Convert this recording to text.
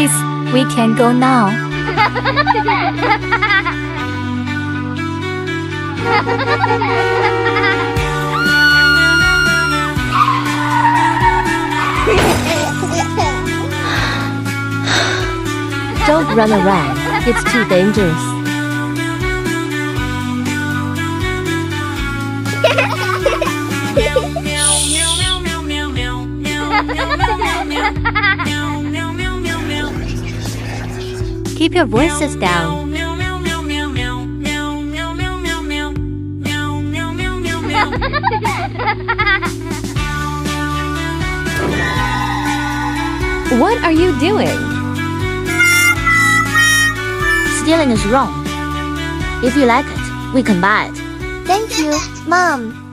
Kiss, we can go now. Don't run around. It's too dangerous. Keep your voices down. What are you doing? Stealing is wrong. If you like it, we can buy it. Thank you, Mom.